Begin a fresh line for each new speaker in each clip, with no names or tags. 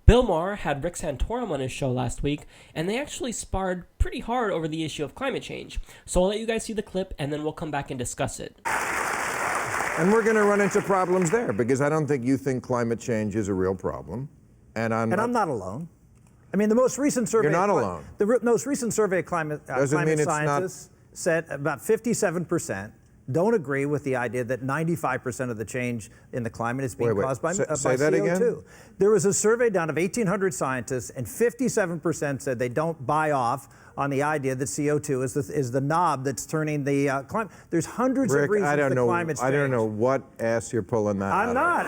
Bill Maher had Rick Santorum on his show last week, and they actually sparred pretty hard over the issue of climate change. So I'll let you guys see the clip, and then we'll come back and discuss it.
And we're going to run into problems there, because I don't think you think climate change is a real problem. And I'm
not alone. I mean, the most recent survey...
You're not alone.
The most recent survey of climate scientists said about 57% don't agree with the idea that 95% of the change in the climate is being caused by CO2.
Again?
There was a survey done of 1,800 scientists, and 57% said they don't buy off on the idea that CO2 is the knob that's turning the climate. There's hundreds of reasons for climate change.
I don't know what ass you're pulling that out.
I'm not.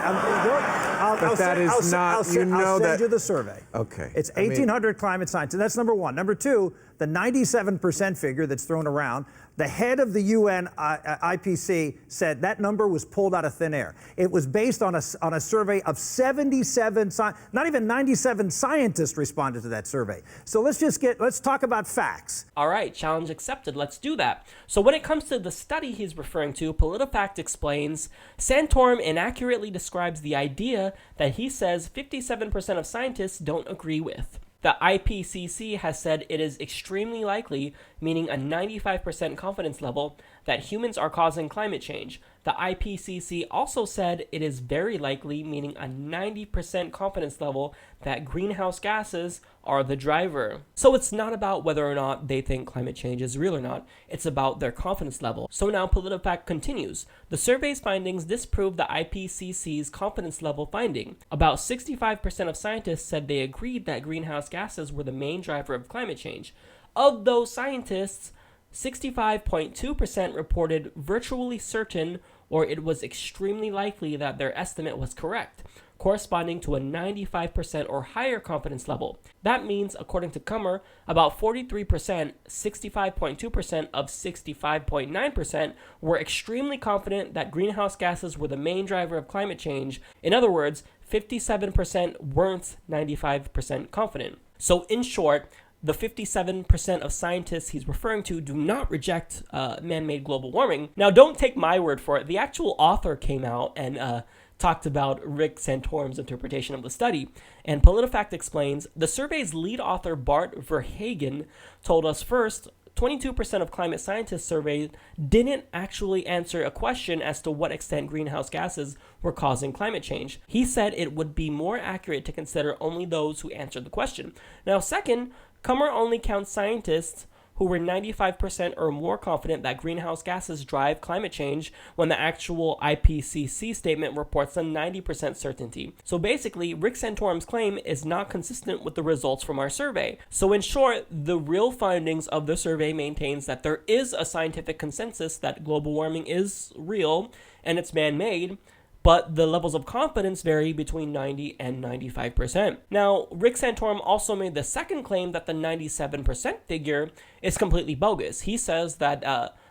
I'll send you the survey.
Okay.
It's 1,800 climate scientists. That's number one. Number two, the 97% figure that's thrown around, the head of the UN IPC said that number was pulled out of thin air. It was based on a survey of 77, not even 97 scientists responded to that survey. So let's talk about facts.
All right, challenge accepted. Let's do that. So when it comes to the study he's referring to, PolitiFact explains, Santorum inaccurately describes the idea that he says 57% of scientists don't agree with. The IPCC has said it is extremely likely, meaning a 95% confidence level, that humans are causing climate change. The IPCC also said it is very likely, meaning a 90% confidence level, that greenhouse gases are the driver. So it's not about whether or not they think climate change is real or not, it's about their confidence level. So now PolitiFact continues. The survey's findings disprove the IPCC's confidence level finding. About 65% of scientists said they agreed that greenhouse gases were the main driver of climate change. Of those scientists, 65.2% reported virtually certain or it was extremely likely that their estimate was correct, corresponding to a 95% or higher confidence level. That means, according to Maher, about 43%, 65.2% of 65.9% were extremely confident that greenhouse gases were the main driver of climate change. In other words, 57% weren't 95% confident. So in short, the 57% of scientists he's referring to do not reject man-made global warming. Now, don't take my word for it. The actual author came out and talked about Rick Santorum's interpretation of the study. And PolitiFact explains, the survey's lead author, Bart Verhagen, told us first, 22% of climate scientists surveyed didn't actually answer a question as to what extent greenhouse gases were causing climate change. He said it would be more accurate to consider only those who answered the question. Now, second, Maher only counts scientists who were 95% or more confident that greenhouse gases drive climate change when the actual IPCC statement reports a 90% certainty. So basically, Rick Santorum's claim is not consistent with the results from our survey. So in short, the real findings of the survey maintains that there is a scientific consensus that global warming is real and it's man-made, but the levels of confidence vary between 90 and 95%. Now, Rick Santorum also made the second claim that the 97% figure is completely bogus. He says that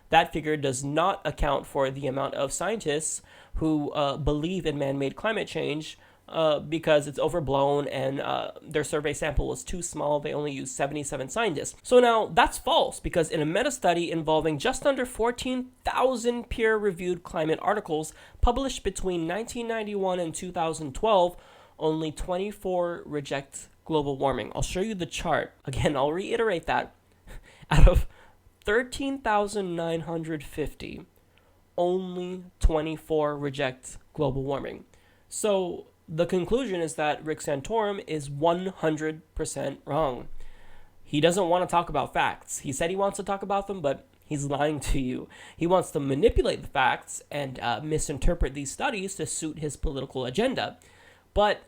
that figure does not account for the amount of scientists who believe in man-made climate change because it's overblown and their survey sample was too small. They only used 77 scientists. So now that's false, because in a meta-study involving just under 14,000 peer-reviewed climate articles published between 1991 and 2012, only 24 reject global warming. I'll show you the chart. Again, I'll reiterate that. Out of 13,950, only 24 reject global warming. So the conclusion is that Rick Santorum is 100% wrong. He doesn't want to talk about facts. He said he wants to talk about them, but he's lying to you. He wants to manipulate the facts and misinterpret these studies to suit his political agenda. But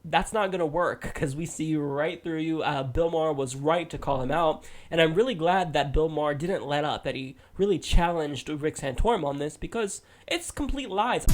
that's not going to work, because we see right through you. Bill Maher was right to call him out, and I'm really glad that Bill Maher didn't let up, that he really challenged Rick Santorum on this, because it's complete lies.